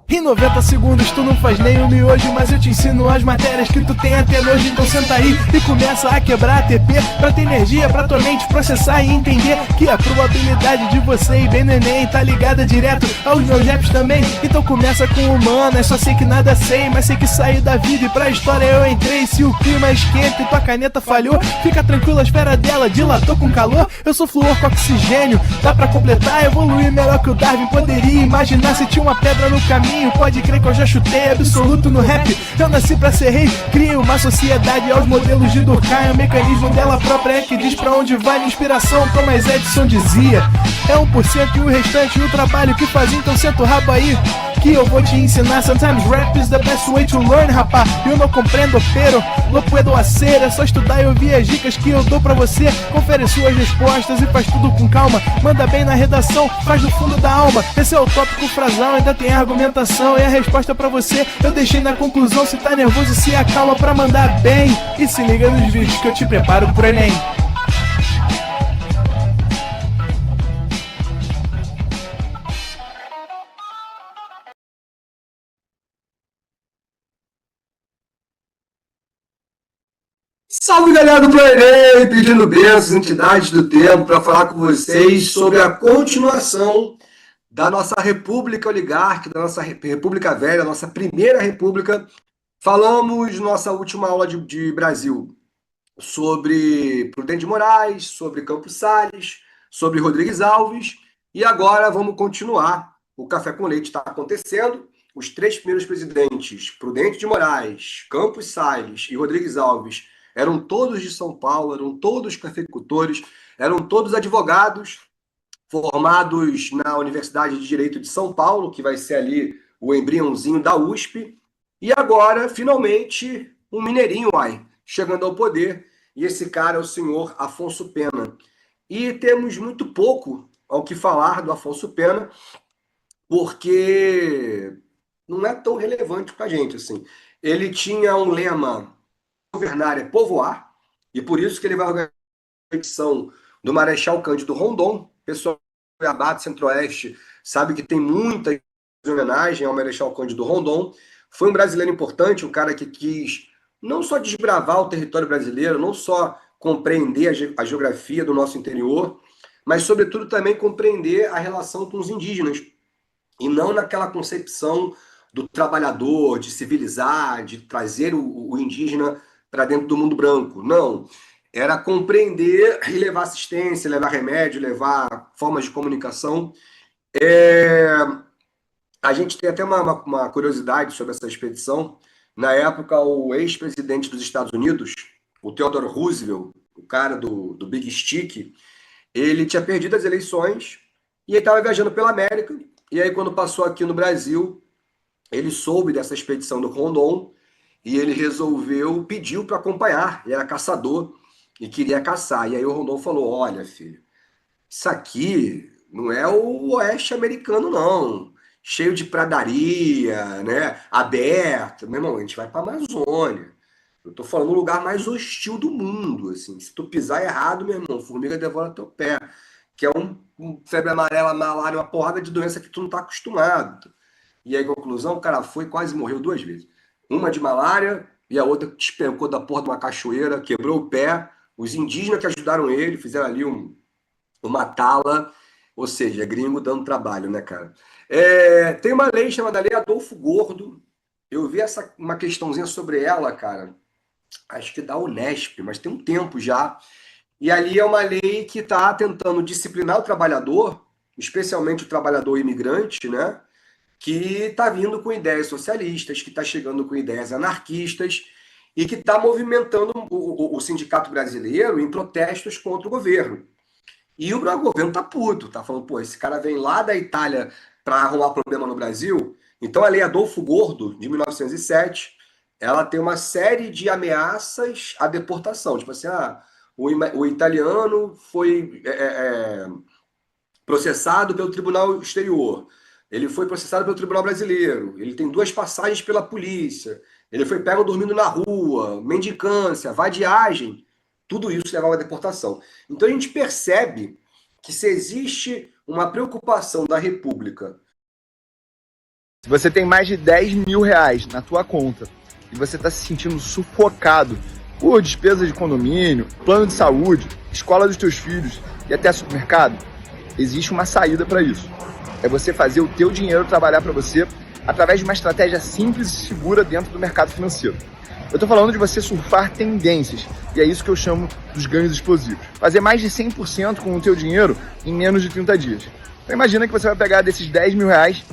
Em 90 segundos tu não faz nem um miojo, mas eu te ensino as matérias que tu tem até nojo. Então senta aí e começa a quebrar ATP pra ter energia pra tua mente processar e entender que a probabilidade de você ir bem no Enem tá ligada direto aos meus raps também. Então começa com humana, só sei que nada sei, mas sei que saí da vida e pra história eu entrei. Se o clima esquenta e tua caneta falhou, fica tranquilo, a esfera dela dilatou com calor. Eu sou flúor com oxigênio, dá pra completar, evoluir melhor que o Darwin poderia imaginar. Se tinha uma pedra no caminho, pode crer que eu já chutei absoluto no rap. Eu nasci pra ser rei, crio uma sociedade aos modelos de Durkheim. O mecanismo dela própria é que diz pra onde vai minha inspiração. Thomas Edison dizia, é 1% e o restante o trabalho que fazia. Então senta o rabo aí que eu vou te ensinar. Sometimes rap is the best way to learn, rapá. Eu não compreendo, pero não puedo hacer. É só estudar e ouvir as dicas que eu dou pra você. Confere suas respostas e faz tudo com calma. Manda bem na redação, faz do fundo da alma. Esse é o tópico frasal, ainda tem argumentação. E a resposta pra você eu deixei na conclusão. Se tá nervoso, se acalma pra mandar bem. E se liga nos vídeos que eu te preparo pro Enem. Salve, galera do Enem, pedindo bênçãos, entidades do tempo, para falar com vocês sobre a continuação da nossa República Oligárquica, da nossa República Velha, nossa primeira república. Falamos nossa última aula de Brasil sobre Prudente de Moraes, sobre Campos Salles, sobre Rodrigues Alves, e agora vamos continuar. O Café com Leite está acontecendo. Os três primeiros presidentes, Prudente de Moraes, Campos Salles e Rodrigues Alves, eram todos de São Paulo, eram todos cafeicultores, eram todos advogados formados na Universidade de Direito de São Paulo, que vai ser ali o embriãozinho da USP. E agora, finalmente, um mineirinho, chegando ao poder. E esse cara é o senhor Afonso Pena. E temos muito pouco ao que falar do Afonso Pena, porque não é tão relevante para a gente, assim. Ele tinha um lema: governar é povoar, e por isso que ele vai organizar a edição do Marechal Cândido Rondon. O pessoal do Cuiabá, do Centro-Oeste, sabe que tem muita homenagem ao Marechal Cândido Rondon. Foi um brasileiro importante, um cara que quis não só desbravar o território brasileiro, não só compreender a geografia do nosso interior, mas, sobretudo, também compreender a relação com os indígenas, e não naquela concepção do trabalhador, de civilizar, de trazer o indígena para dentro do mundo branco. Não. Era compreender e levar assistência, levar remédio, levar formas de comunicação. A gente tem até uma curiosidade sobre essa expedição. Na época, o ex-presidente dos Estados Unidos, o Theodore Roosevelt, o cara do Big Stick, ele tinha perdido as eleições e ele estava viajando pela América. E aí, quando passou aqui no Brasil, ele soube dessa expedição do Rondon e ele pediu para acompanhar. Ele era caçador e queria caçar. E aí o Rondon falou: olha, filho, isso aqui não é o oeste americano, não. Cheio de pradaria, né? Aberto. Meu irmão, a gente vai para a Amazônia. Eu tô falando do lugar mais hostil do mundo, assim. Se tu pisar errado, meu irmão, formiga devora teu pé. Que é um febre amarela, malária, uma porrada de doença que tu não tá acostumado. E aí, conclusão, o cara foi e quase morreu 2 vezes. Uma de malária e a outra despencou da porra de uma cachoeira, quebrou o pé. Os indígenas que ajudaram ele fizeram ali uma tala, ou seja, gringo dando trabalho, né, cara? Tem uma lei chamada Lei Adolfo Gordo. Eu vi uma questãozinha sobre ela, cara, acho que da Unesp, mas tem um tempo já. E ali é uma lei que está tentando disciplinar o trabalhador, especialmente o trabalhador imigrante, né? Que está vindo com ideias socialistas, que está chegando com ideias anarquistas e que está movimentando o sindicato brasileiro em protestos contra o governo. E o governo tá puto, tá falando: pô, esse cara vem lá da Itália para arrumar problema no Brasil. Então a Lei Adolfo Gordo, de 1907, ela tem uma série de ameaças à deportação. Tipo assim, o italiano foi processado pelo Tribunal Exterior. Ele foi processado pelo Tribunal Brasileiro. Ele tem 2 passagens pela polícia. Ele foi pego dormindo na rua, mendicância, vadiagem, tudo isso levava à deportação. Então a gente percebe que se existe uma preocupação da República. Se você tem mais de 10 mil reais na tua conta e você está se sentindo sufocado por despesa de condomínio, plano de saúde, escola dos teus filhos e até supermercado, existe uma saída para isso. É você fazer o teu dinheiro trabalhar para você através de uma estratégia simples e segura dentro do mercado financeiro. Eu estou falando de você surfar tendências, e é isso que eu chamo dos ganhos explosivos. Fazer mais de 100% com o teu dinheiro em menos de 30 dias. Então imagina que você vai pegar desses 10 mil reais,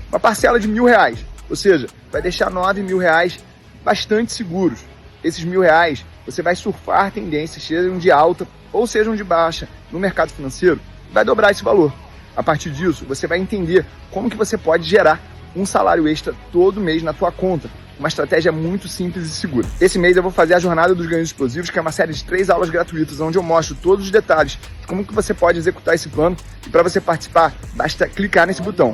uma parcela de R$1.000, ou seja, vai deixar 9 mil reais bastante seguros. Esses R$1.000, você vai surfar tendências, sejam de alta ou sejam de baixa, no mercado financeiro, vai dobrar esse valor. A partir disso, você vai entender como que você pode gerar um salário extra todo mês na tua conta. Uma estratégia muito simples e segura. Esse mês eu vou fazer a Jornada dos Ganhos Explosivos, que é uma série de 3 aulas gratuitas, onde eu mostro todos os detalhes de como que você pode executar esse plano. E para você participar, basta clicar nesse botão.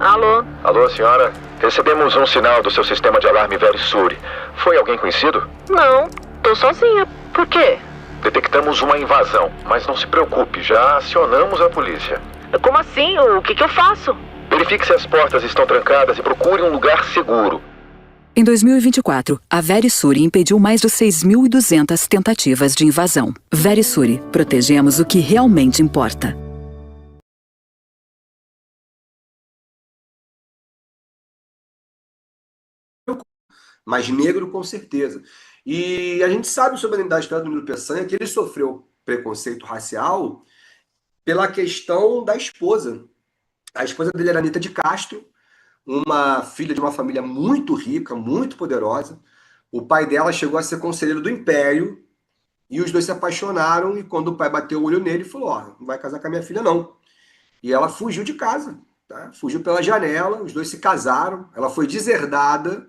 Alô? Alô, senhora? Recebemos um sinal do seu sistema de alarme Verisure. Foi alguém conhecido? Não, tô sozinha. Por quê? Detectamos uma invasão, mas não se preocupe, já acionamos a polícia. Como assim? O que eu faço? Verifique se as portas estão trancadas e procure um lugar seguro. Em 2024, a Verisure impediu mais de 6.200 tentativas de invasão. Verisure, protegemos o que realmente importa. Mas negro com certeza. E a gente sabe sobre a história do Nilo Peçanha que ele sofreu preconceito racial pela questão da esposa. A esposa dele era Anita de Castro, uma filha de uma família muito rica, muito poderosa. O pai dela chegou a ser conselheiro do Império e os dois se apaixonaram, e quando o pai bateu o olho nele, falou: ó, não vai casar com a minha filha não. E ela fugiu de casa, tá? Fugiu pela janela, os dois se casaram, ela foi deserdada.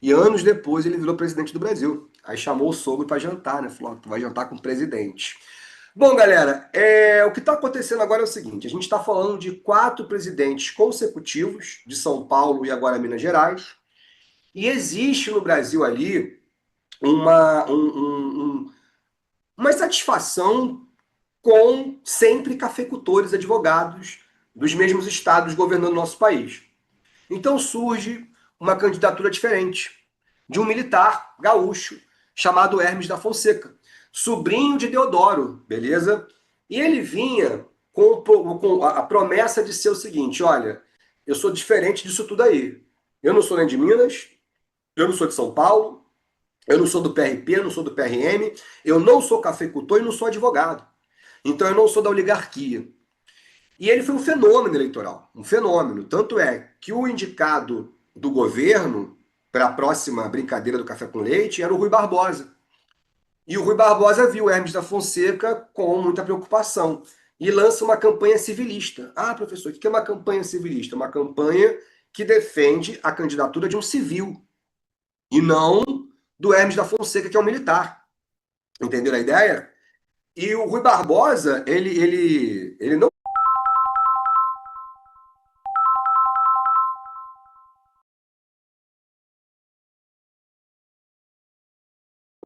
E anos depois ele virou presidente do Brasil. Aí chamou o sogro para jantar, né? Falou: tu vai jantar com o presidente. Bom, galera, o que está acontecendo agora é o seguinte: a gente está falando de 4 presidentes consecutivos, de São Paulo e agora Minas Gerais, e existe no Brasil ali uma insatisfação com sempre cafeicultores, advogados dos mesmos estados governando o nosso país. Então surge uma candidatura diferente, de um militar gaúcho chamado Hermes da Fonseca, sobrinho de Deodoro, beleza? E ele vinha com a promessa de ser o seguinte: olha, eu sou diferente disso tudo aí. Eu não sou nem de Minas, eu não sou de São Paulo, eu não sou do PRP, eu não sou do PRM, eu não sou cafeicultor e não sou advogado. Então eu não sou da oligarquia. E ele foi um fenômeno eleitoral, um fenômeno. Tanto é que o indicado do governo para a próxima brincadeira do café com leite era o Rui Barbosa. E o Rui Barbosa viu o Hermes da Fonseca com muita preocupação e lança uma campanha civilista. Ah, professor, o que é uma campanha civilista? Uma campanha que defende a candidatura de um civil e não do Hermes da Fonseca, que é um militar. Entenderam a ideia? E o Rui Barbosa, ele não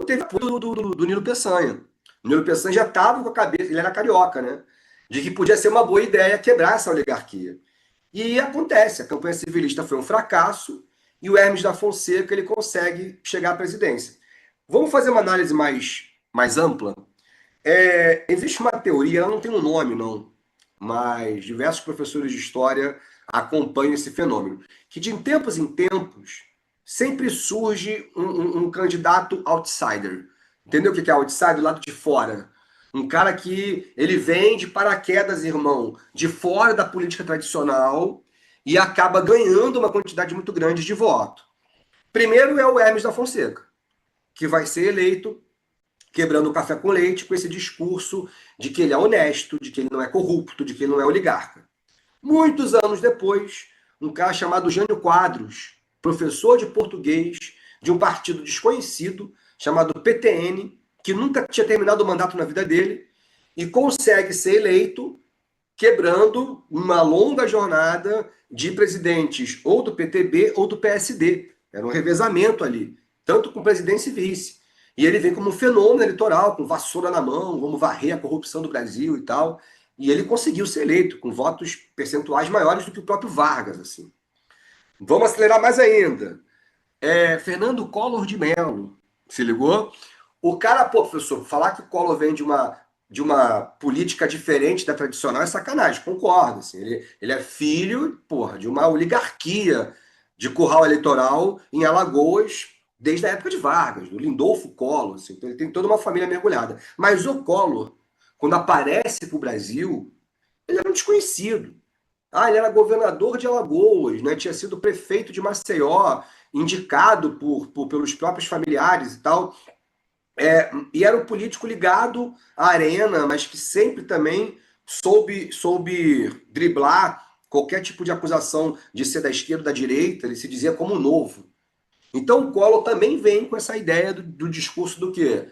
teve apoio do Nilo Peçanha. O Nilo Peçanha já estava com a cabeça, ele era carioca, né? De que podia ser uma boa ideia quebrar essa oligarquia. E acontece, a campanha civilista foi um fracasso e o Hermes da Fonseca ele consegue chegar à presidência. Vamos fazer uma análise mais ampla? Existe uma teoria, ela não tem um nome não, mas diversos professores de história acompanham esse fenômeno, que de tempos em tempos sempre surge um candidato outsider. Entendeu o que é outsider? Do lado de fora. Um cara que ele vem de paraquedas, irmão, de fora da política tradicional e acaba ganhando uma quantidade muito grande de voto. Primeiro é o Hermes da Fonseca, que vai ser eleito quebrando o café com leite com esse discurso de que ele é honesto, de que ele não é corrupto, de que ele não é oligarca. Muitos anos depois, um cara chamado Jânio Quadros, professor de português de um partido desconhecido chamado PTN, que nunca tinha terminado o mandato na vida dele, e consegue ser eleito, quebrando uma longa jornada de presidentes ou do PTB ou do PSD. Era um revezamento ali, tanto com presidência e vice. E ele vem como um fenômeno eleitoral, com vassoura na mão, vamos varrer a corrupção do Brasil e tal. E ele conseguiu ser eleito, com votos percentuais maiores do que o próprio Vargas, assim. Vamos acelerar mais ainda. Fernando Collor de Mello, se ligou? O cara, pô, professor, falar que o Collor vem de uma política diferente da tradicional é sacanagem, concordo. Assim, ele é filho, porra, de uma oligarquia de curral eleitoral em Alagoas, desde a época de Vargas, do Lindolfo Collor. Assim, então ele tem toda uma família mergulhada. Mas o Collor, quando aparece para o Brasil, ele era um desconhecido. Ele era governador de Alagoas, né? Tinha sido prefeito de Maceió, indicado pelos próprios familiares e tal. E era um político ligado à arena, mas que sempre também soube driblar qualquer tipo de acusação de ser da esquerda ou da direita. Ele se dizia como novo. Então o Collor também vem com essa ideia do discurso do quê?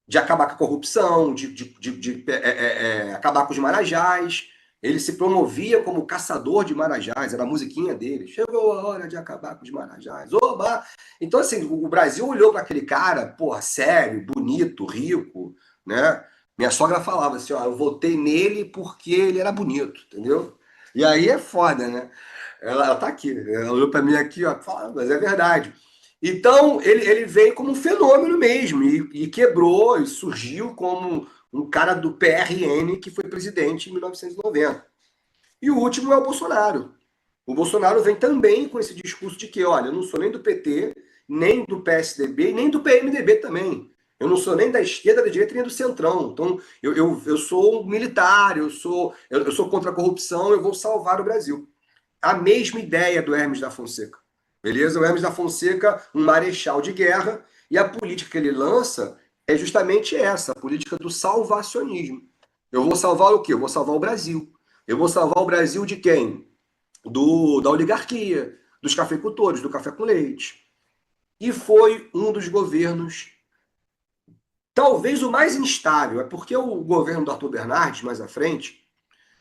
De acabar com a corrupção, de acabar com os marajás. Ele se promovia como caçador de marajás, era a musiquinha dele. Chegou a hora de acabar com os marajás. Oba! Então, assim, o Brasil olhou para aquele cara, porra, sério, bonito, rico, né? Minha sogra falava assim, eu votei nele porque ele era bonito, entendeu? E aí é foda, né? Ela tá aqui, ela olhou para mim aqui, fala, mas é verdade. Então, ele veio como um fenômeno mesmo, e quebrou, e surgiu como um cara do PRN que foi presidente em 1990. E o último é o Bolsonaro. O Bolsonaro vem também com esse discurso de que, olha, eu não sou nem do PT, nem do PSDB, nem do PMDB também. Eu não sou nem da esquerda, da direita, nem do centrão. Então, eu sou um militar, eu sou contra a corrupção, eu vou salvar o Brasil. A mesma ideia do Hermes da Fonseca. Beleza? O Hermes da Fonseca, um marechal de guerra, e a política que ele lança é justamente essa, a política do salvacionismo. Eu vou salvar o quê? Eu vou salvar o Brasil. Eu vou salvar o Brasil de quem? Da oligarquia, dos cafeicultores, do café com leite. E foi um dos governos, talvez o mais instável, é porque o governo do Arthur Bernardes, mais à frente,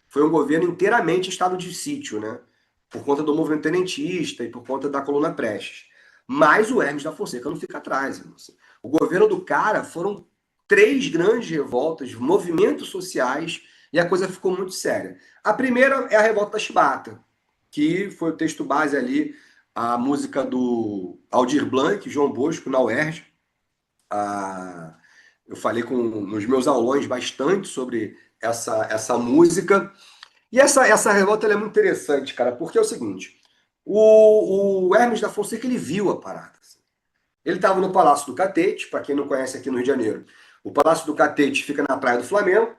foi um governo inteiramente em estado de sítio, né? Por conta do movimento tenentista e por conta da coluna Prestes. Mas o Hermes da Fonseca não fica atrás. O governo do cara foram 3 grandes revoltas, movimentos sociais, e a coisa ficou muito séria. A primeira é a Revolta da Chibata, que foi o texto base ali, a música do Aldir Blanc, João Bosco, na UERJ. Eu falei nos meus aulões bastante sobre essa música. E essa revolta ela é muito interessante, cara, porque é o seguinte, o Hermes da Fonseca, ele viu a parada. Assim. Ele estava no Palácio do Catete, para quem não conhece aqui no Rio de Janeiro. O Palácio do Catete fica na Praia do Flamengo,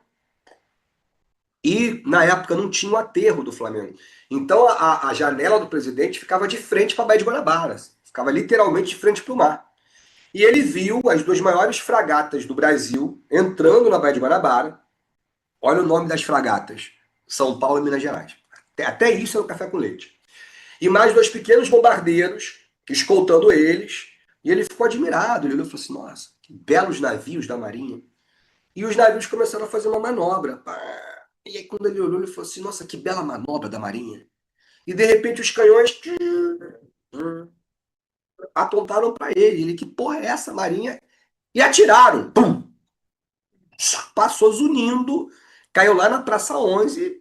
e na época não tinha o aterro do Flamengo. Então a janela do presidente ficava de frente para a Baía de Guanabara, assim. Ficava literalmente de frente para o mar. E ele viu as 2 maiores fragatas do Brasil entrando na Baía de Guanabara. Olha o nome das fragatas. São Paulo e Minas Gerais. Até isso é o café com leite. E mais 2 pequenos bombardeiros escoltando eles. E ele ficou admirado. Ele olhou e falou assim, nossa, que belos navios da Marinha. E os navios começaram a fazer uma manobra. E aí quando ele olhou, ele falou assim, nossa, que bela manobra da Marinha. E de repente os canhões apontaram para ele. Ele, que porra é essa, Marinha? E atiraram. Pum! Passou zunindo, caiu lá na Praça 11,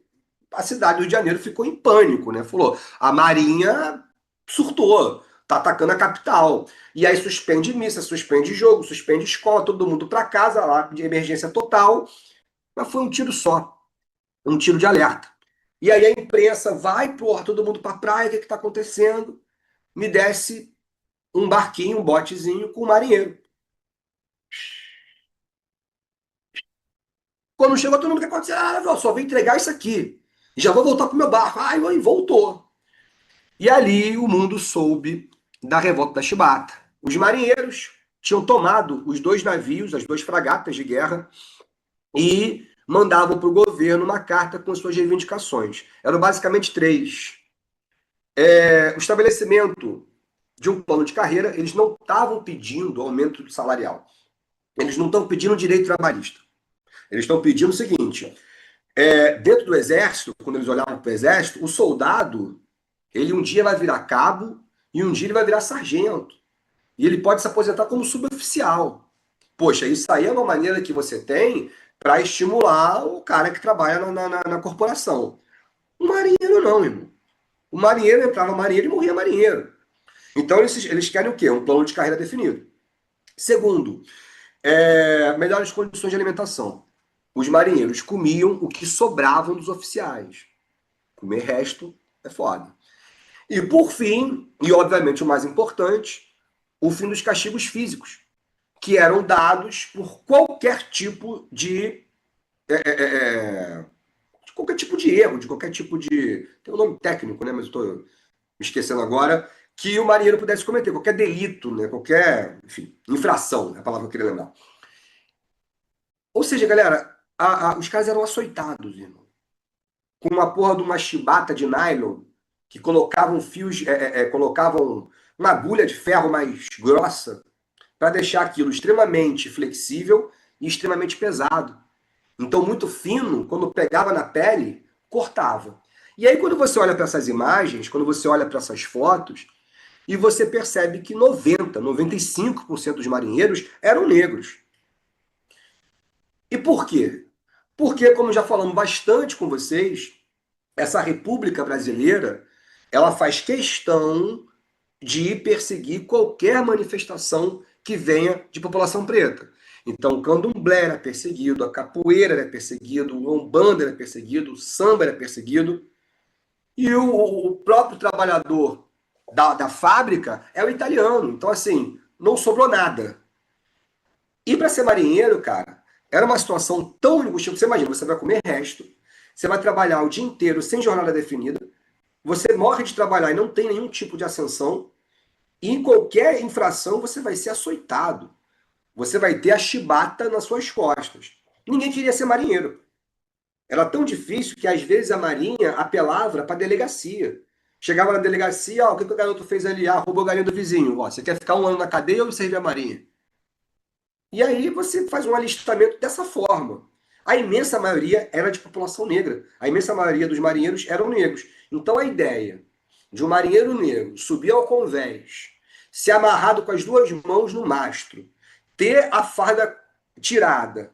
a cidade do Rio de Janeiro ficou em pânico, né? Falou, a Marinha surtou, tá atacando a capital. E aí suspende missa, suspende jogo, suspende escola, todo mundo para casa, lá de emergência total. Mas foi um tiro só, um tiro de alerta. E aí a imprensa vai, porra, todo mundo pra praia, o que tá acontecendo? Me desce um barquinho, um botezinho com um marinheiro. Quando chegou, todo mundo, o que aconteceu? Eu só vim entregar isso aqui. E já vou voltar pro meu barco. E voltou. E ali o mundo soube da Revolta da Chibata. Os marinheiros tinham tomado os 2 navios, as 2 fragatas de guerra, e mandavam para o governo uma carta com suas reivindicações. Eram basicamente 3. O estabelecimento de um plano de carreira, eles não estavam pedindo aumento salarial. Eles não estão pedindo direito trabalhista. Eles estão pedindo o seguinte: dentro do exército, quando eles olhavam para o exército, o soldado, ele um dia vai virar cabo e um dia ele vai virar sargento. E ele pode se aposentar como suboficial. Poxa, isso aí é uma maneira que você tem para estimular o cara que trabalha na corporação. O marinheiro não, irmão. O marinheiro entrava marinheiro e morria marinheiro. Então eles querem o quê? Um plano de carreira definido. Segundo, melhores condições de alimentação. Os marinheiros comiam o que sobravam dos oficiais. Comer resto é foda. E por fim, e obviamente o mais importante, o fim dos castigos físicos, que eram dados por qualquer tipo de qualquer tipo de erro, de qualquer tipo de... Tem um nome técnico, né? Mas eu estou me esquecendo agora. Que o marinheiro pudesse cometer, qualquer delito, né? Qualquer, enfim, infração, é a palavra que eu queria lembrar. Ou seja, galera, os caras eram açoitados, irmão. Com uma porra de uma chibata de nylon, que colocavam fios, colocavam uma agulha de ferro mais grossa, para deixar aquilo extremamente flexível e extremamente pesado. Então, muito fino, quando pegava na pele, cortava. E aí, quando você olha para essas imagens, quando você olha para essas fotos, e você percebe que 95% dos marinheiros eram negros. E por quê? Porque, como já falamos bastante com vocês, essa República Brasileira, ela faz questão de perseguir qualquer manifestação que venha de população preta. Então, o candomblé era perseguido, a capoeira era perseguido, o umbanda era perseguido, o samba era perseguido, e o próprio trabalhador da fábrica é o italiano. Então, assim, não sobrou nada. E para ser marinheiro, cara, era uma situação tão angustiosa. Você imagina, você vai comer resto, você vai trabalhar o dia inteiro sem jornada definida, você morre de trabalhar e não tem nenhum tipo de ascensão, e em qualquer infração você vai ser açoitado. Você vai ter a chibata nas suas costas. Ninguém queria ser marinheiro. Era tão difícil que às vezes a marinha apelava para a delegacia. Chegava na delegacia, o que o garoto fez ali? Roubou a galinha do vizinho. Você quer ficar um ano na cadeia ou servir a marinha? E aí você faz um alistamento dessa forma. A imensa maioria era de população negra. A imensa maioria dos marinheiros eram negros. Então a ideia de um marinheiro negro subir ao convés, ser amarrado com as duas mãos no mastro, ter a farda tirada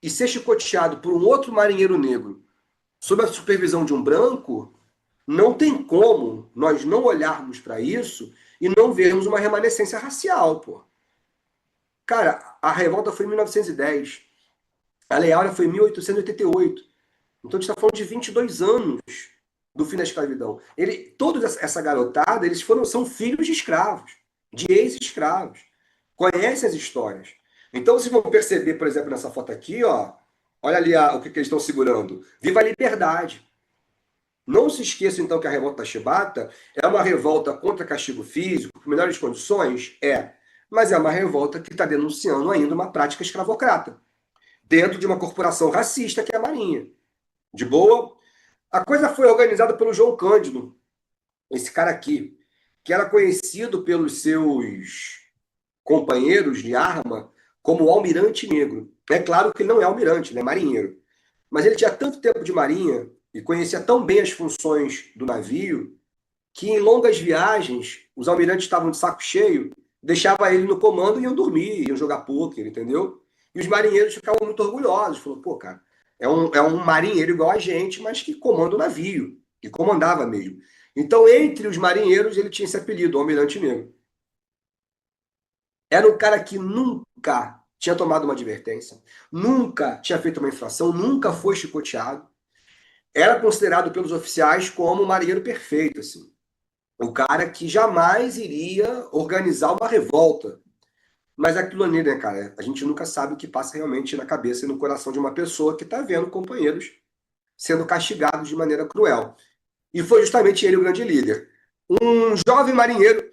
e ser chicoteado por um outro marinheiro negro sob a supervisão de um branco, não tem como nós não olharmos para isso e não vermos uma remanescência racial, pô. Cara, a revolta foi em 1910. A Lei Áurea foi em 1888. Então a gente está falando de 22 anos do fim da escravidão. Toda essa garotada, são filhos de escravos, de ex-escravos. Conhecem as histórias. Então vocês vão perceber, por exemplo, nessa foto aqui, ó, olha ali o que eles estão segurando. Viva a liberdade. Não se esqueçam, então, que a revolta da chibata é uma revolta contra castigo físico, por melhores condições? Mas é uma revolta que está denunciando ainda uma prática escravocrata, dentro de uma corporação racista que é a Marinha. De boa? A coisa foi organizada pelo João Cândido, esse cara aqui, que era conhecido pelos seus companheiros de arma como o Almirante Negro. É claro que ele não é almirante, ele é marinheiro. Mas ele tinha tanto tempo de marinha e conhecia tão bem as funções do navio que em longas viagens os almirantes estavam de saco cheio, deixava ele no comando e iam dormir, iam jogar pôquer, entendeu? E os marinheiros ficavam muito orgulhosos. Falou, pô, cara, é um marinheiro igual a gente, mas que comanda o navio, que comandava mesmo. Então, entre os marinheiros, ele tinha esse apelido, o Almirante Negro. Era um cara que nunca tinha tomado uma advertência, nunca tinha feito uma infração, nunca foi chicoteado. Era considerado pelos oficiais como um marinheiro perfeito, assim. O cara que jamais iria organizar uma revolta. Mas aquilo ali, né, cara? A gente nunca sabe o que passa realmente na cabeça e no coração de uma pessoa que está vendo companheiros sendo castigados de maneira cruel. E foi justamente ele o grande líder. Um jovem marinheiro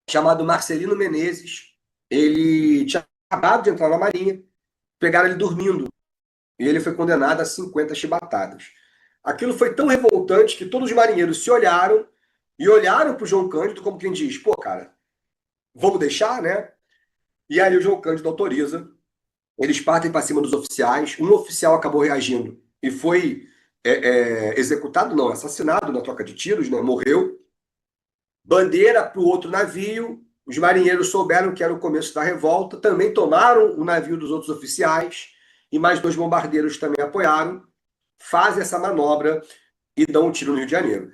chamado Marcelino Menezes, ele tinha acabado de entrar na marinha, pegaram ele dormindo, e ele foi condenado a 50 chibatadas. Aquilo foi tão revoltante que todos os marinheiros se olharam e olharam para o João Cândido como quem diz, pô, cara, vamos deixar, né? E aí o João Cândido autoriza Eles partem para cima dos oficiais. Um oficial acabou reagindo e foi executado, não, assassinado na troca de tiros, né? Morreu. Bandeira para o outro navio. Os marinheiros souberam que era o começo da revolta, também tomaram o navio dos outros oficiais e mais 2 bombardeiros também apoiaram, fazem essa manobra e dão um tiro no Rio de Janeiro.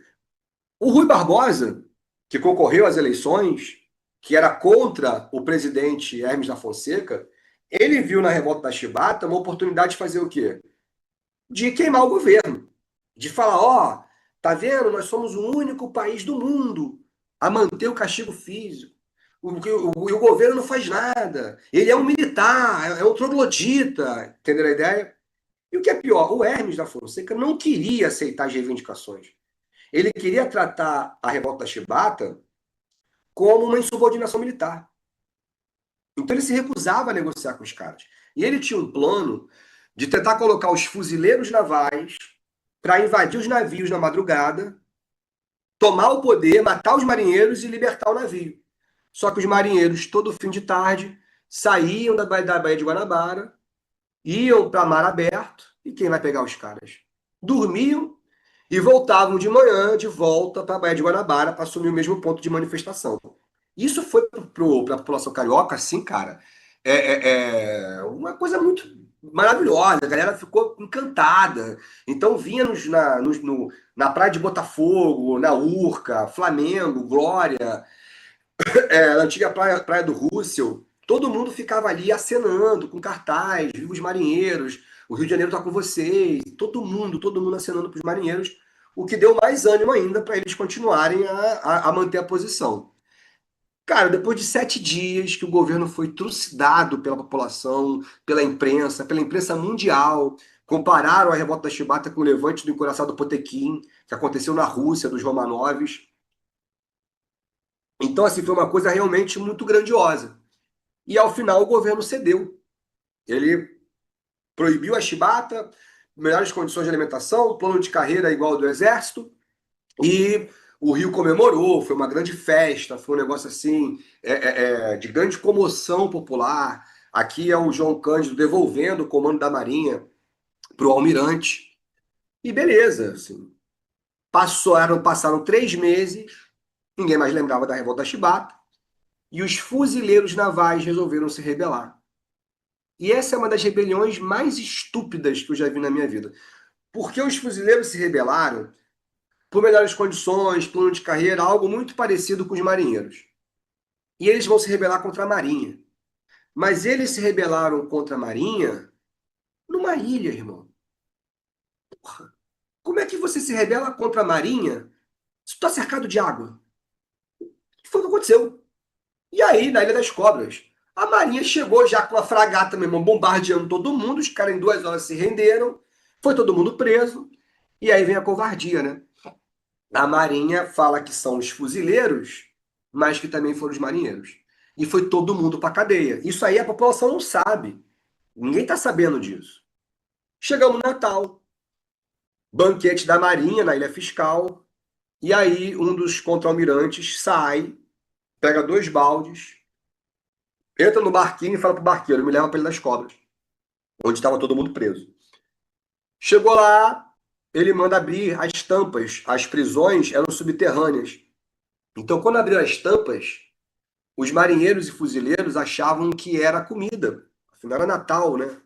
O Rui Barbosa, que concorreu às eleições, que era contra o presidente Hermes da Fonseca, ele viu na revolta da Chibata uma oportunidade de fazer o quê? De queimar o governo, de falar, ó, tá vendo, nós somos o único país do mundo a manter o castigo físico. O governo não faz nada. Ele é um militar, é um troglodita. Entenderam a ideia? E o que é pior, o Hermes da Fonseca não queria aceitar as reivindicações. Ele queria tratar a revolta da Chibata como uma insubordinação militar. Então ele se recusava a negociar com os caras. E ele tinha um plano de tentar colocar os fuzileiros navais para invadir os navios na madrugada, tomar o poder, matar os marinheiros e libertar o navio. Só que os marinheiros, todo fim de tarde, saíam da Baía de Guanabara, iam para mar aberto, e quem vai pegar os caras? Dormiam e voltavam de manhã de volta para a Baía de Guanabara para assumir o mesmo ponto de manifestação. Isso foi para a população carioca, assim, cara, uma coisa muito maravilhosa. A galera ficou encantada. Então vinha na Praia de Botafogo, na Urca, Flamengo, Glória, na antiga praia do Russell, todo mundo ficava ali acenando com cartaz, vivos marinheiros, o Rio de Janeiro está com vocês, todo mundo acenando para os marinheiros, o que deu mais ânimo ainda para eles continuarem a manter a posição. Cara, depois de 7 dias que o governo foi trucidado pela população, pela imprensa mundial, compararam a revolta da Chibata com o levante do encouraçado Potemkin, que aconteceu na Rússia, dos Romanovs. Então, assim, foi uma coisa realmente muito grandiosa. E, ao final, o governo cedeu. Ele proibiu a chibata, melhores condições de alimentação, plano de carreira igual ao do Exército, e o Rio comemorou, foi uma grande festa, foi um negócio assim, de grande comoção popular. Aqui é o João Cândido devolvendo o comando da Marinha para o almirante. E beleza, assim, passaram 3 meses, ninguém mais lembrava da revolta da Chibata, e os fuzileiros navais resolveram se rebelar. E essa é uma das rebeliões mais estúpidas que eu já vi na minha vida. Porque os fuzileiros se rebelaram por melhores condições, plano de carreira, algo muito parecido com os marinheiros. E eles vão se rebelar contra a Marinha. Mas eles se rebelaram contra a Marinha numa ilha, irmão. Porra, como é que você se rebela contra a Marinha se tu está cercado de água? Que foi o que aconteceu. E aí, na Ilha das Cobras, a Marinha chegou já com a fragata, meu irmão, bombardeando todo mundo, os caras em 2 horas se renderam, foi todo mundo preso, e aí vem a covardia, né? A Marinha fala que são os fuzileiros, mas que também foram os marinheiros. E foi todo mundo pra cadeia. Isso aí a população não sabe. Ninguém tá sabendo disso. Chegamos no Natal, banquete da Marinha na Ilha Fiscal, e aí um dos contra-almirantes sai, pega 2 baldes, entra no barquinho e fala pro barqueiro, me leva pra Ilha das Cobras, onde estava todo mundo preso. Chegou lá, ele manda abrir as tampas. As prisões eram subterrâneas. Então, quando abriu as tampas, os marinheiros e fuzileiros achavam que era comida. Afinal, era Natal, né?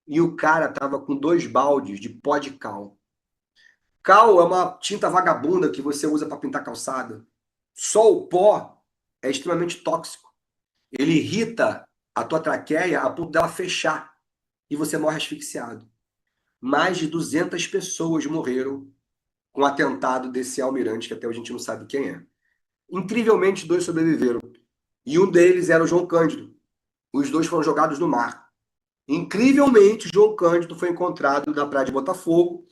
E o cara tava com 2 baldes de pó de cal. Cal é uma tinta vagabunda que você usa para pintar calçada. Só o pó é extremamente tóxico. Ele irrita a tua traqueia a ponto dela fechar e você morre asfixiado. Mais de 200 pessoas morreram com o atentado desse almirante, que até hoje a gente não sabe quem é. Incrivelmente, 2 sobreviveram. E um deles era o João Cândido. Os 2 foram jogados no mar. Incrivelmente, o João Cândido foi encontrado na praia de Botafogo,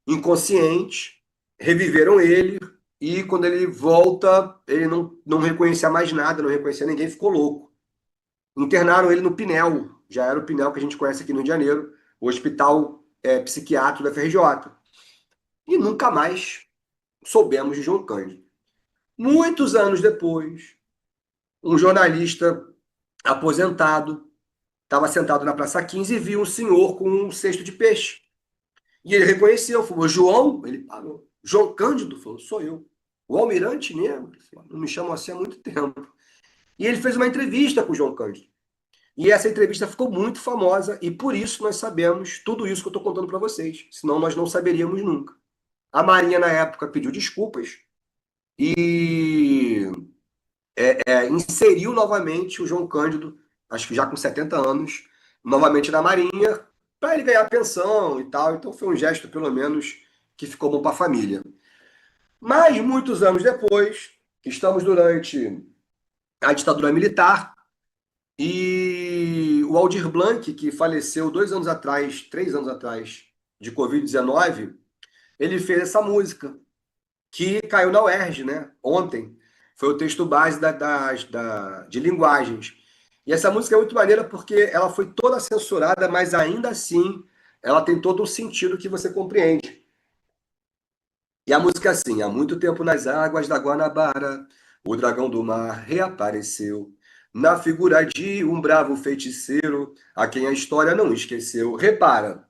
inconsciente, reviveram ele, e quando ele volta, ele não reconhecia mais nada, não reconhecia ninguém, ficou louco. Internaram ele no Pinel, já era o Pinel que a gente conhece aqui no Rio de Janeiro, o hospital psiquiátrico da FRJ. E nunca mais soubemos de João Cândido. Muitos anos depois, um jornalista aposentado estava sentado na Praça 15 e viu um senhor com um cesto de peixe. E ele reconheceu, falou, João? Ele parou. João Cândido? Falou, sou eu. O Almirante Negro? Não me chamam assim há muito tempo. E ele fez uma entrevista com o João Cândido. E essa entrevista ficou muito famosa e por isso nós sabemos tudo isso que eu estou contando para vocês. Senão nós não saberíamos nunca. A Marinha, na época, pediu desculpas e inseriu novamente o João Cândido, acho que já com 70 anos, novamente na Marinha, para ele ganhar pensão e tal. Então foi um gesto, pelo menos, que ficou bom para a família. Mas, muitos anos depois, estamos durante a ditadura militar, e o Aldir Blanc, que faleceu 3 anos atrás, de Covid-19, ele fez essa música, que caiu na UERJ, né? Ontem. Foi o texto base de linguagens. E essa música é muito maneira porque ela foi toda censurada, mas ainda assim ela tem todo um sentido que você compreende. E a música é assim: há muito tempo nas águas da Guanabara, o dragão do mar reapareceu, na figura de um bravo feiticeiro, a quem a história não esqueceu. Repara,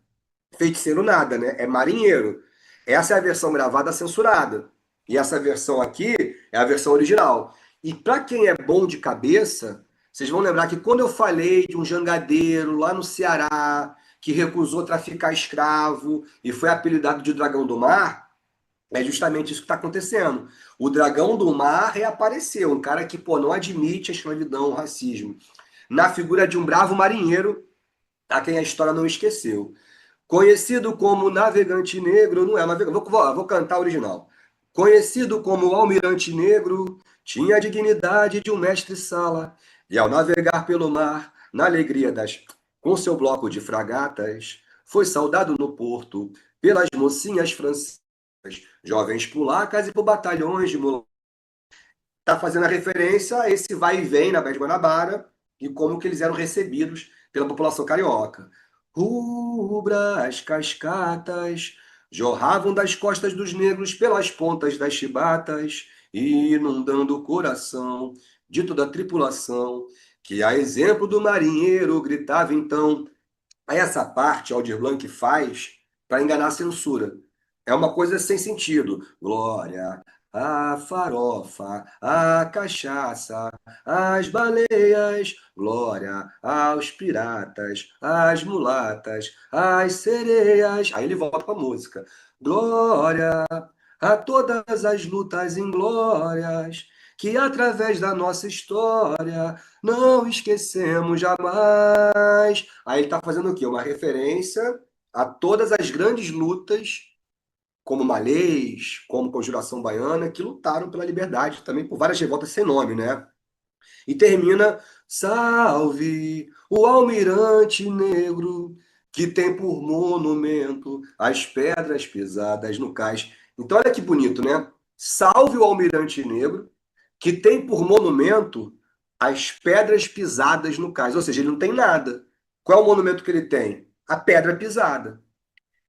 feiticeiro nada, né? É marinheiro. Essa é a versão gravada censurada. E essa versão aqui é a versão original. E para quem é bom de cabeça, vocês vão lembrar que quando eu falei de um jangadeiro lá no Ceará, que recusou traficar escravo e foi apelidado de Dragão do Mar, é justamente isso que está acontecendo. O Dragão do Mar reapareceu, um cara que não admite a escravidão, o racismo, na figura de um bravo marinheiro, a quem a história não esqueceu. Conhecido como navegante negro, não é navegante, vou cantar o original. Conhecido como almirante negro, tinha a dignidade de um mestre-sala, e ao navegar pelo mar, na alegria com seu bloco de fragatas, foi saudado no porto pelas mocinhas francesas, jovens polacas e por batalhões de mulatas. Está fazendo a referência a esse vai e vem na Baía de Guanabara e como que eles eram recebidos pela população carioca. Rubras cascatas jorravam das costas dos negros pelas pontas das chibatas, inundando o coração de toda a tripulação, que a exemplo do marinheiro gritava então. Aí essa parte Aldir Blanc faz para enganar a censura. É uma coisa sem sentido. Glória à farofa, à cachaça, às baleias, glória aos piratas, às mulatas, às sereias. Aí ele volta para a música. Glória a todas as lutas inglórias, que através da nossa história não esquecemos jamais. Aí ele está fazendo o quê? Uma referência a todas as grandes lutas, como Malês, como Conjuração Baiana, que lutaram pela liberdade, também por várias revoltas sem nome, né? E termina, salve o almirante negro, que tem por monumento as pedras pisadas no cais. Então olha que bonito, né? Salve o almirante negro, que tem por monumento as pedras pisadas no cais. Ou seja, ele não tem nada. Qual é o monumento que ele tem? A pedra pisada.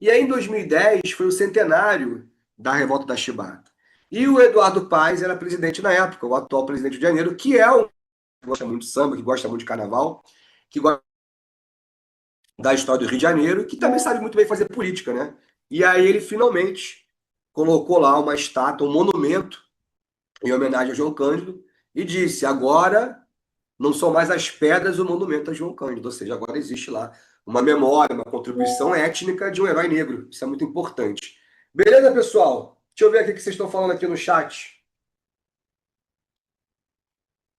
E aí, em 2010, foi o centenário da Revolta da Chibata. E o Eduardo Paes era presidente na época, o atual presidente do Rio de Janeiro, que é um que gosta muito de samba, que gosta muito de carnaval, que gosta da história do Rio de Janeiro, que também sabe muito bem fazer política, né? E aí ele finalmente colocou lá uma estátua, um monumento, em homenagem a João Cândido, e disse, agora não são mais as pedras o monumento a João Cândido, ou seja, agora existe lá uma memória, uma contribuição étnica de um herói negro. Isso é muito importante. Beleza, pessoal? Deixa eu ver aqui o que vocês estão falando aqui no chat.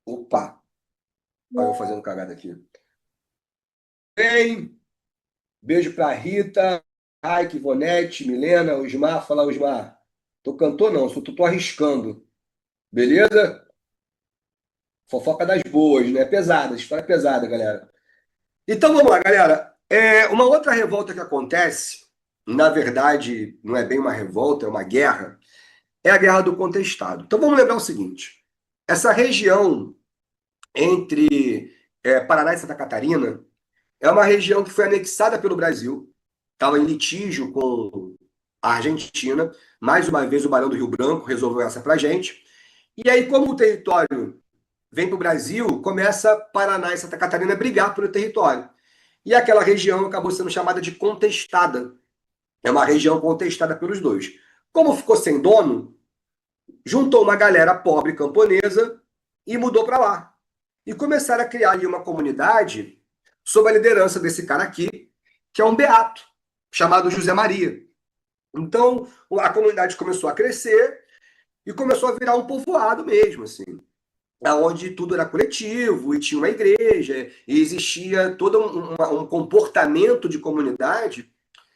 Opa! Olha eu fazendo cagada aqui. Bem, beijo pra Rita, Raik, Ivonete, Milena, Osmar. Fala, Osmar. Tu cantou não, só tô arriscando. Beleza? Fofoca das boas, né? Pesada, história pesada, galera. Então vamos lá, galera. Uma outra revolta que acontece, na verdade, não é bem uma revolta, é uma guerra, é a Guerra do Contestado. Então vamos lembrar o seguinte: essa região entre Paraná e Santa Catarina é uma região que foi anexada pelo Brasil, estava em litígio com a Argentina. Mais uma vez o Barão do Rio Branco resolveu essa pra gente. E aí, como o território vem para o Brasil, começa Paraná e Santa Catarina a brigar pelo território. E aquela região acabou sendo chamada de contestada. É uma região contestada pelos dois. Como ficou sem dono, juntou uma galera pobre camponesa e mudou para lá. E começaram a criar ali uma comunidade sob a liderança desse cara aqui, que é um beato, chamado José Maria. Então, a comunidade começou a crescer e começou a virar um povoado mesmo, assim, onde tudo era coletivo e tinha uma igreja e existia todo um comportamento de comunidade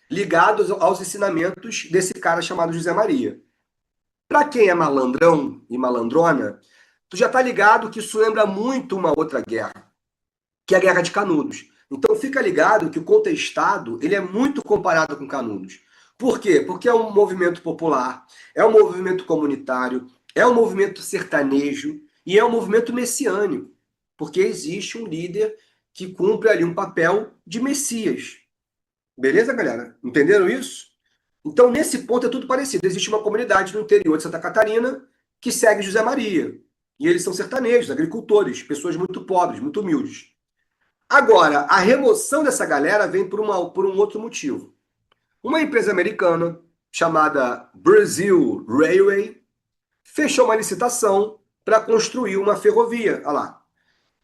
ligado aos ensinamentos desse cara chamado José Maria. Para quem é malandrão e malandrona, tu já tá ligado que isso lembra muito uma outra guerra, que é a Guerra de Canudos. Então fica ligado que o contestado, ele é muito comparado com Canudos. Por quê? Porque é um movimento popular, é um movimento comunitário, é um movimento sertanejo e é um movimento messiânico, porque existe um líder que cumpre ali um papel de Messias. Beleza, galera? Entenderam isso? Então, nesse ponto é tudo parecido. Existe uma comunidade no interior de Santa Catarina que segue José Maria. E eles são sertanejos, agricultores, pessoas muito pobres, muito humildes. Agora, a remoção dessa galera vem por um outro motivo. Uma empresa americana chamada Brazil Railway fechou uma licitação para construir uma ferrovia, olha lá,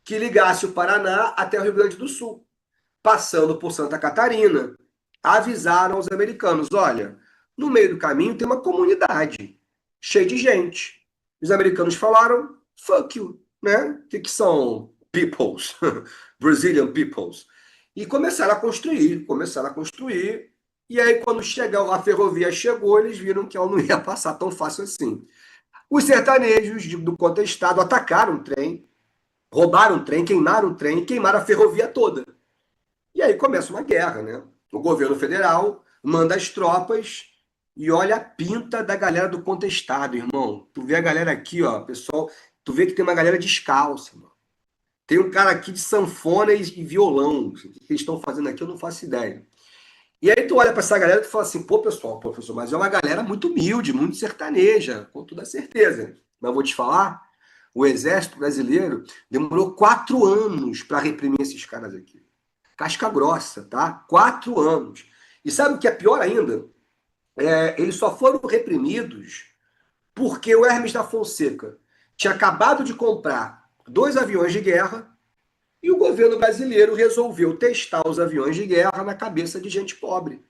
que ligasse o Paraná até o Rio Grande do Sul, passando por Santa Catarina. Avisaram aos americanos, olha, no meio do caminho tem uma comunidade cheia de gente. Os americanos falaram, fuck you, né? O que são peoples? Brazilian peoples. E começaram a construir. E aí, quando a ferrovia chegou, eles viram que ela não ia passar tão fácil assim. Os sertanejos do contestado atacaram o trem, roubaram o trem, queimaram o trem, queimaram a ferrovia toda. E aí começa uma guerra, né? O governo federal manda as tropas e olha a pinta da galera do contestado, irmão. Tu vê a galera aqui, ó, pessoal, tu vê que tem uma galera descalça, irmão. Tem um cara aqui de sanfona e violão. O que eles estão fazendo aqui eu não faço ideia. E aí tu olha para essa galera e tu fala assim, pô, pessoal, professor, mas é uma galera muito humilde, muito sertaneja, com toda certeza. Mas vou te falar, o exército brasileiro demorou 4 anos para reprimir esses caras aqui. Casca grossa, tá? 4 anos. E sabe o que é pior ainda? Eles só foram reprimidos porque o Hermes da Fonseca tinha acabado de comprar 2 aviões de guerra e o governo brasileiro resolveu testar os aviões de guerra na cabeça de gente pobre.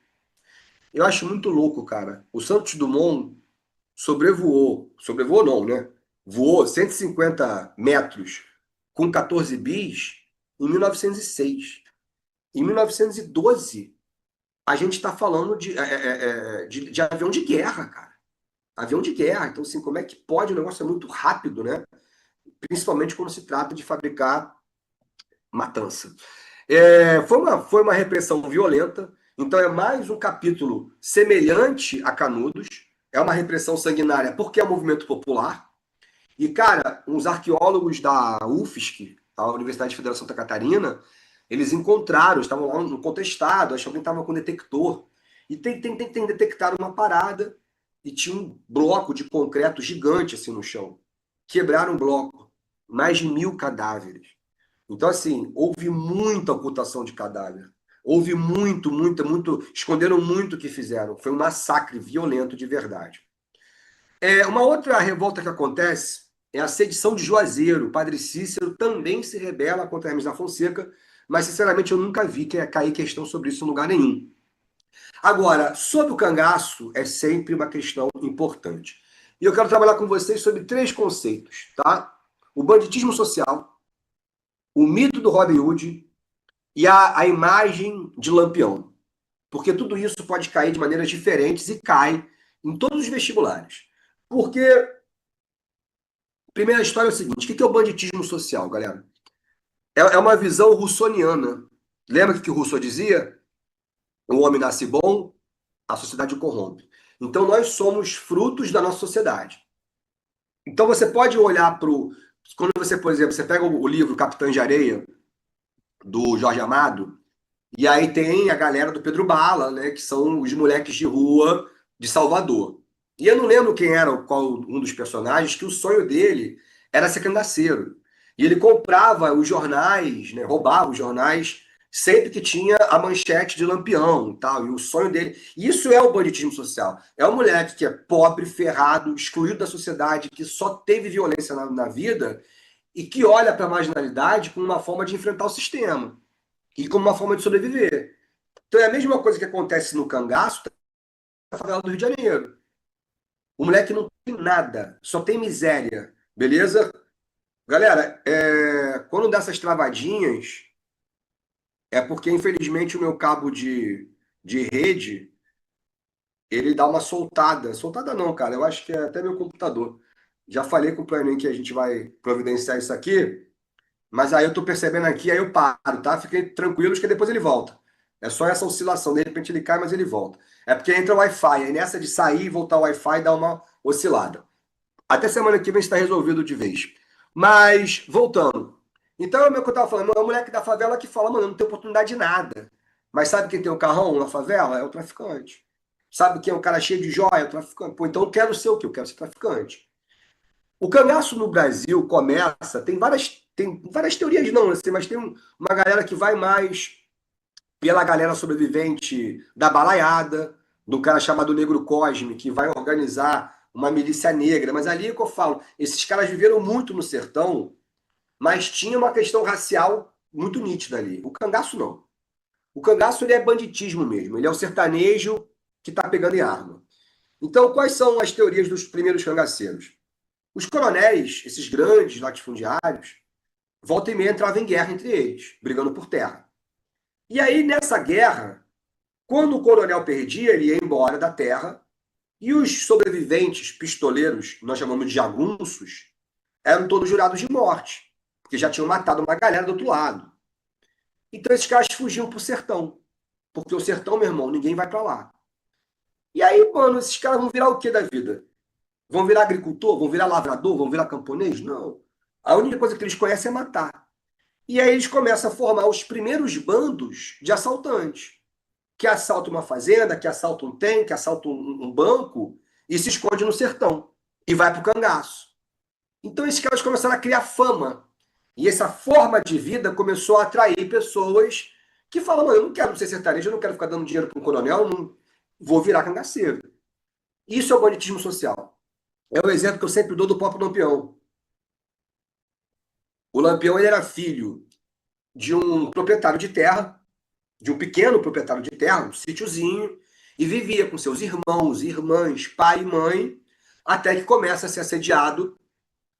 Eu acho muito louco, cara. O Santos Dumont sobrevoou não, né? Voou 150 metros com 14 bis em 1906. Em 1912, a gente está falando de avião de guerra, cara. Avião de guerra. Então, assim, como é que pode? O negócio é muito rápido, né? Principalmente quando se trata de fabricar matança. Foi uma repressão violenta. Então, é mais um capítulo semelhante a Canudos. É uma repressão sanguinária porque é um movimento popular. E, cara, uns arqueólogos da UFSC, a Universidade Federal de Santa Catarina, eles encontraram, estavam lá no contestado, acho que alguém estava com detector. E detectaram uma parada e tinha um bloco de concreto gigante assim no chão. Quebraram o bloco. Mais de 1.000 cadáveres. Então, assim, houve muita ocultação de cadáver. Houve muito. Esconderam muito o que fizeram. Foi um massacre violento de verdade. Uma outra revolta que acontece é a sedição de Juazeiro. O padre Cícero também se rebela contra Hermes da Fonseca, mas, sinceramente, eu nunca vi cair questão sobre isso em lugar nenhum. Agora, sobre o cangaço, é sempre uma questão importante. E eu quero trabalhar com vocês sobre 3 conceitos, tá? O banditismo social, o mito do Robin Hood e a imagem de Lampião. Porque tudo isso pode cair de maneiras diferentes e cai em todos os vestibulares. Porque, primeira história é o seguinte, o que é o banditismo social, galera? É uma visão russoniana. Lembra o que o Rousseau dizia? O homem nasce bom, a sociedade o corrompe. Então nós somos frutos da nossa sociedade. Então você pode olhar para o... Quando você, por exemplo, você pega o livro Capitães de Areia, do Jorge Amado, e aí tem a galera do Pedro Bala, né, que são os moleques de rua de Salvador. E eu não lembro quem era um dos personagens, que o sonho dele era ser cangaceiro. E ele comprava os jornais, né, roubava os jornais sempre que tinha a manchete de Lampião e tal, e o sonho dele. Isso é o banditismo social. É o moleque que é pobre, ferrado, excluído da sociedade, que só teve violência na vida e que olha para a marginalidade como uma forma de enfrentar o sistema e como uma forma de sobreviver. Então é a mesma coisa que acontece no cangaço na favela do Rio de Janeiro. O moleque não tem nada, só tem miséria, beleza? Galera, quando dá essas travadinhas, é porque, infelizmente, o meu cabo de rede, ele dá uma soltada. Soltada não, cara, eu acho que é até meu computador. Já falei com o Planinho que a gente vai providenciar isso aqui, mas aí eu tô percebendo aqui, aí eu paro, tá? Fiquem tranquilos que depois ele volta. É só essa oscilação, de repente ele cai, mas ele volta. É porque entra o Wi-Fi, aí nessa de sair e voltar o Wi-Fi dá uma oscilada. Até semana que vem está resolvido de vez. Mas, voltando. Então, é o que eu tava falando, é o moleque da favela que fala, mano, eu não tenho oportunidade de nada. Mas sabe quem tem o carrão na favela? É o traficante. Sabe quem é o cara cheio de joia? É o traficante. Pô, então eu quero ser o quê? Eu quero ser traficante. O cangaço no Brasil começa, tem várias teorias não, assim, mas tem uma galera que vai mais pela galera sobrevivente da balaiada, do cara chamado Negro Cosme, que vai organizar uma milícia negra. Mas ali é que eu falo, esses caras viveram muito no sertão, mas tinha uma questão racial muito nítida ali. O cangaço não. O cangaço ele é banditismo mesmo, ele é o sertanejo que está pegando em arma. Então, quais são as teorias dos primeiros cangaceiros? Os coronéis, esses grandes latifundiários, volta e meia entravam em guerra entre eles, brigando por terra. E aí, nessa guerra, quando o coronel perdia, ele ia embora da terra, e os sobreviventes pistoleiros, nós chamamos de jagunços, eram todos jurados de morte, porque já tinham matado uma galera do outro lado. Então esses caras fugiam pro sertão, porque o sertão, meu irmão, ninguém vai para lá. E aí, mano, esses caras vão virar o que da vida? Vão virar agricultor? Vão virar lavrador? Vão virar camponês? Não. A única coisa que eles conhecem é matar. E aí eles começam a formar os primeiros bandos de assaltantes, que assaltam uma fazenda, que assaltam um trem, que assaltam um banco e se esconde no sertão e vai pro cangaço. Então esses caras começaram a criar fama. E essa forma de vida começou a atrair pessoas que falam, eu não quero ser sertanejo, eu não quero ficar dando dinheiro para um coronel, não vou virar cangaceiro. Isso é o banditismo social. É o exemplo que eu sempre dou do próprio Lampião. O Lampião ele era filho de um proprietário de terra, de um pequeno proprietário de terra, um sítiozinho, e vivia com seus irmãos, irmãs, pai e mãe, até que começa a ser assediado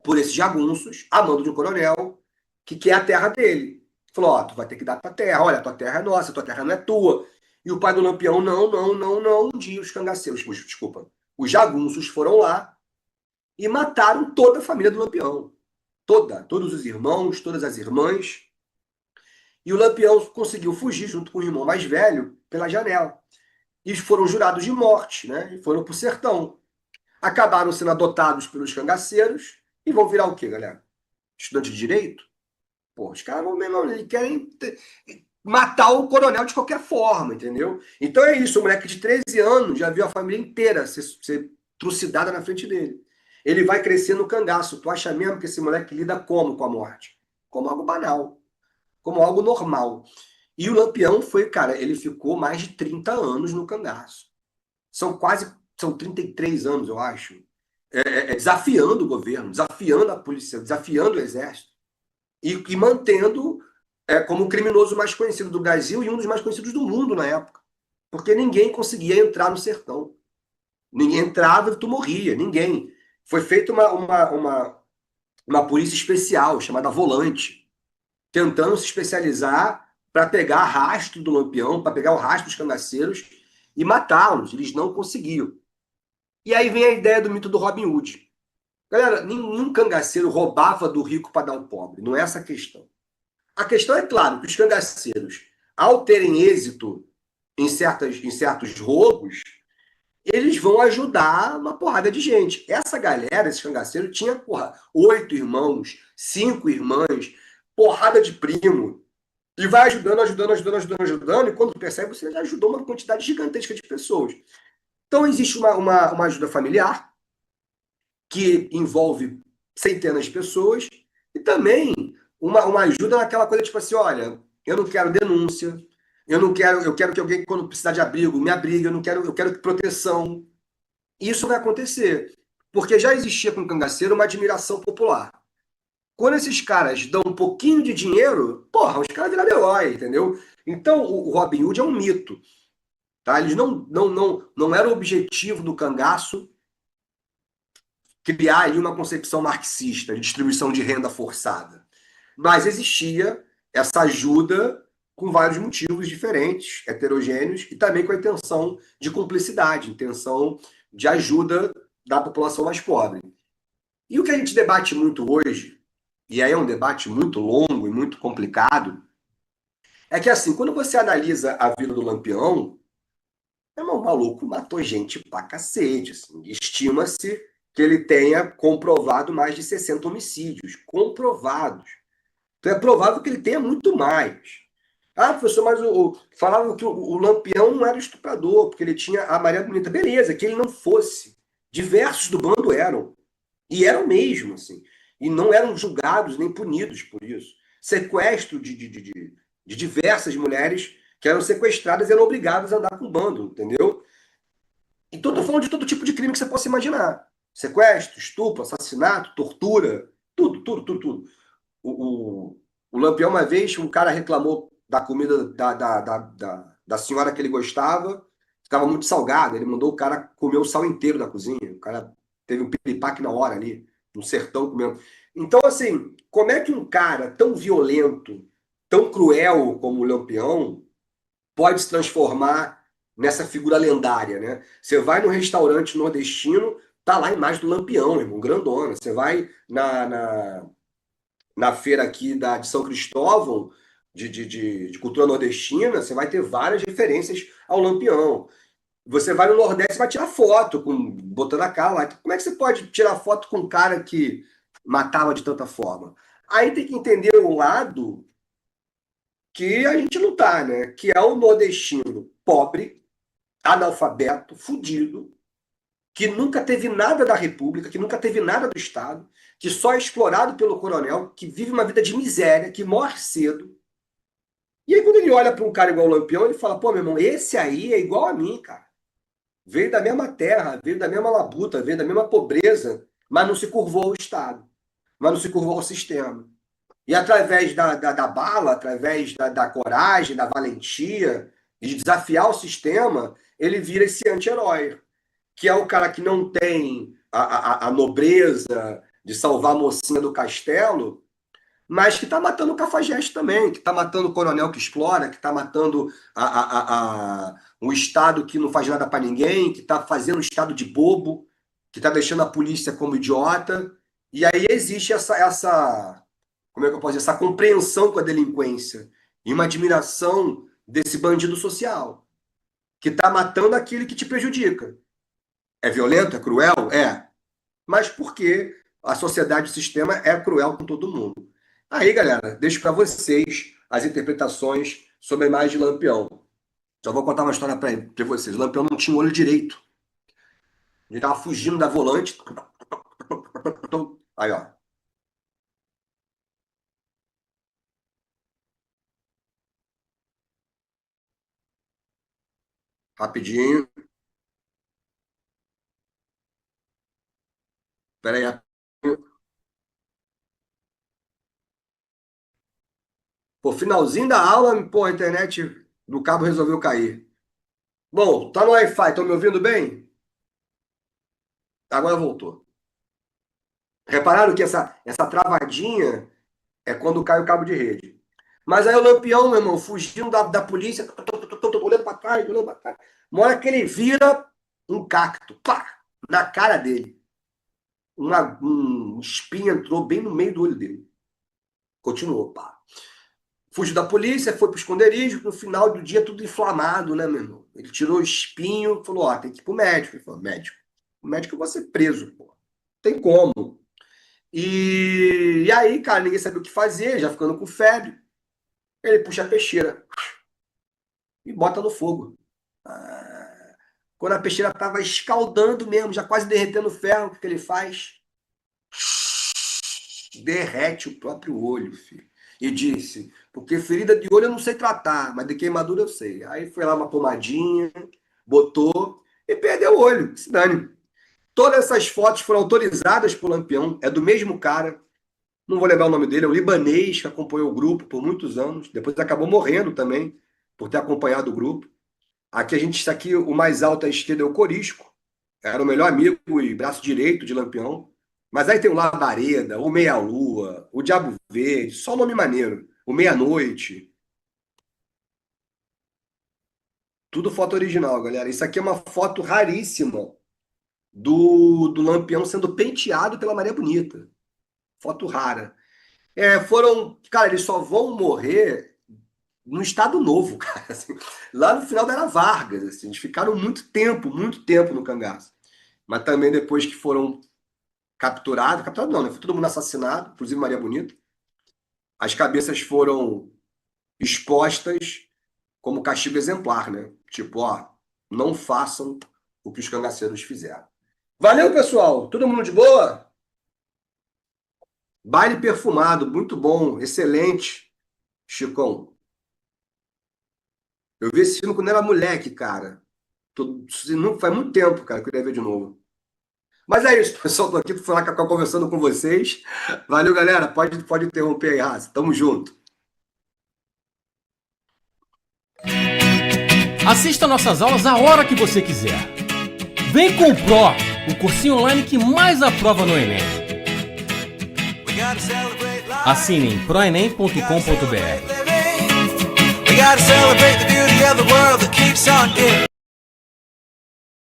por esses jagunços, a mando de um coronel, que quer a terra dele. Falou, ó, tu vai ter que dar tua terra, olha, tua terra é nossa, tua terra não é tua. E o pai do Lampião, não, não, não, não. Um dia os cangaceiros, desculpa, os jagunços foram lá e mataram toda a família do Lampião. Todos os irmãos, todas as irmãs. E o Lampião conseguiu fugir junto com o irmão mais velho pela janela. E foram jurados de morte, né? E foram pro sertão. Acabaram sendo adotados pelos cangaceiros e vão virar o quê, galera? Estudante de direito? Pô, os caras vão mesmo, eles querem matar o coronel de qualquer forma, entendeu? Então é isso, o moleque de 13 anos já viu a família inteira ser trucidada na frente dele. Ele vai crescer no cangaço. Tu acha mesmo que esse moleque lida como com a morte? Como algo banal, como algo normal. E o Lampião foi, cara, ele ficou mais de 30 anos no cangaço. São 33 anos, eu acho. Desafiando o governo, desafiando a polícia, desafiando o exército. E mantendo como o criminoso mais conhecido do Brasil e um dos mais conhecidos do mundo na época. Porque ninguém conseguia entrar no sertão. Ninguém entrava e tu morria, ninguém. Foi feita uma polícia especial, chamada Volante, tentando se especializar para pegar rastro do Lampião, para pegar o rastro dos cangaceiros e matá-los. Eles não conseguiam. E aí vem a ideia do mito do Robin Hood. Galera, nenhum cangaceiro roubava do rico para dar ao pobre. Não é essa a questão. A questão é, claro, que os cangaceiros, ao terem êxito em certos roubos, eles vão ajudar uma porrada de gente. Essa galera, esse cangaceiro, tinha, 8 irmãos, 5 irmãs, porrada de primo. E vai ajudando, e quando percebe, você já ajudou uma quantidade gigantesca de pessoas. Então, existe uma ajuda familiar, que envolve centenas de pessoas, e também uma ajuda naquela coisa, tipo assim, olha, eu não quero denúncia, eu quero que alguém, quando precisar de abrigo, me abrigue, eu quero proteção. Isso vai acontecer, porque já existia com o cangaceiro uma admiração popular. Quando esses caras dão um pouquinho de dinheiro, porra, os caras viraram herói, entendeu? Então, o Robin Hood é um mito. Tá? Eles não era o objetivo do cangaço criar ali uma concepção marxista de distribuição de renda forçada. Mas existia essa ajuda com vários motivos diferentes, heterogêneos, e também com a intenção de cumplicidade, intenção de ajuda da população mais pobre. E o que a gente debate muito hoje, e aí é um debate muito longo e muito complicado, é que assim, quando você analisa a vida do Lampião, o maluco matou gente pra cacete. Assim. Estima-se que ele tenha comprovado mais de 60 homicídios. Comprovados. Então é provável que ele tenha muito mais. Ah, professor, mas falavam que o Lampião não era estuprador, porque ele tinha a Maria Bonita. Beleza, que ele não fosse. Diversos do bando eram. E eram mesmo, assim. E não eram julgados nem punidos por isso. Sequestro de diversas mulheres que eram sequestradas e eram obrigadas a andar com o bando, entendeu? Então, estou falando de todo tipo de crime que você possa imaginar. Sequestro, estupro, assassinato, tortura, tudo. O Lampião, uma vez, um cara reclamou da comida da senhora que ele gostava, ficava muito salgada, ele mandou o cara comer o sal inteiro da cozinha, o cara teve um piripaque na hora ali, no sertão comendo. Então, assim, como é que um cara tão violento, tão cruel como o Lampião pode se transformar nessa figura lendária, né? Você vai no restaurante nordestino, tá lá a imagem do Lampião, irmão, grandona. Você vai na feira aqui de São Cristóvão, de cultura nordestina, você vai ter várias referências ao Lampião. Você vai no Nordeste, vai tirar foto, botando a cara lá. Como é que você pode tirar foto com um cara que matava de tanta forma? Aí tem que entender um lado que a gente não tá, né? Que é o nordestino pobre, analfabeto, fudido, que nunca teve nada da República, que nunca teve nada do Estado, que só é explorado pelo coronel, que vive uma vida de miséria, que morre cedo. E aí quando ele olha para um cara igual o Lampião, ele fala, pô, meu irmão, esse aí é igual a mim, cara. Veio da mesma terra, veio da mesma labuta, veio da mesma pobreza, mas não se curvou ao Estado, mas não se curvou ao sistema. E através da bala, através da coragem, da valentia, de desafiar o sistema, ele vira esse anti-herói, que é o cara que não tem a nobreza de salvar a mocinha do castelo, mas que está matando o cafajeste também, que está matando o coronel que explora, que está matando o Estado que não faz nada para ninguém, que está fazendo o Estado de bobo, que está deixando a polícia como idiota. E aí existe essa como é que eu posso dizer, essa compreensão com a delinquência e uma admiração desse bandido social que está matando aquele que te prejudica. É violento? É cruel? É. Mas por que a sociedade, o sistema é cruel com todo mundo? Aí, galera, deixo para vocês as interpretações sobre a imagem de Lampião. Já vou contar uma história para vocês. O Lampião não tinha um olho direito. Ele estava fugindo da volante. Aí, ó. Rapidinho. Espera aí. Pô, finalzinho da aula, pô, a internet do cabo resolveu cair. Bom, tá no Wi-Fi, estão me ouvindo bem? Agora voltou. Repararam que essa travadinha é quando cai o cabo de rede. Mas aí o Lampião, meu irmão, fugindo da polícia, olhando pra trás, olhando pra trás. Uma hora que ele vira um cacto, pá, na cara dele. Um espinho entrou bem no meio do olho dele. Continuou, pá. Fugiu da polícia, foi pro esconderijo, no final do dia tudo inflamado, né, meu irmão? Ele tirou o espinho, falou, ó, tem que ir pro médico. Ele falou, médico, o médico eu vou ser preso, pô. Tem como. E aí, cara, ninguém sabia o que fazer, já ficando com febre. Ele puxa a peixeira e bota no fogo. Quando a peixeira tava escaldando mesmo, já quase derretendo o ferro, o que ele faz? Derrete o próprio olho, filho. e disse: porque ferida de olho eu não sei tratar, mas de queimadura eu sei. Aí foi lá uma pomadinha, botou e perdeu o olho. Se dane. Todas essas fotos foram autorizadas por Lampião, é do mesmo cara, não vou lembrar o nome dele, é um libanês que acompanhou o grupo por muitos anos, depois acabou morrendo também por ter acompanhado o grupo. Aqui isso aqui, o mais alto à esquerda é o Corisco, era o melhor amigo e braço direito de Lampião. Mas aí tem o Labareda, o Meia-Lua, o Diabo Verde, só nome maneiro, o Meia-Noite. Tudo foto original, galera. Isso aqui é uma foto raríssima do Lampião sendo penteado pela Maria Bonita. Foto rara. Cara, eles só vão morrer no Estado Novo, cara. Assim, lá no final da Era Vargas, assim, eles ficaram muito tempo no cangaço. Mas também depois que foram capturados não, né? Foi todo mundo assassinado, inclusive Maria Bonita. As cabeças foram expostas como castigo exemplar, né? Tipo, ó, não façam o que os cangaceiros fizeram. Valeu, pessoal! Todo mundo de boa? Baile perfumado, muito bom, excelente, Chicão. Eu vi esse filme quando era moleque, cara. Faz muito tempo, cara, que eu queria ver de novo. Mas é isso, pessoal. Tô aqui para falar, conversando com vocês. Valeu, galera. Pode interromper aí, Raça. Tamo junto. Assista nossas aulas a hora que você quiser. Vem com o Pro, o cursinho online que mais aprova no Enem. Assine em proenem.com.br. We gotta celebrate the beauty of the world that keeps on giving.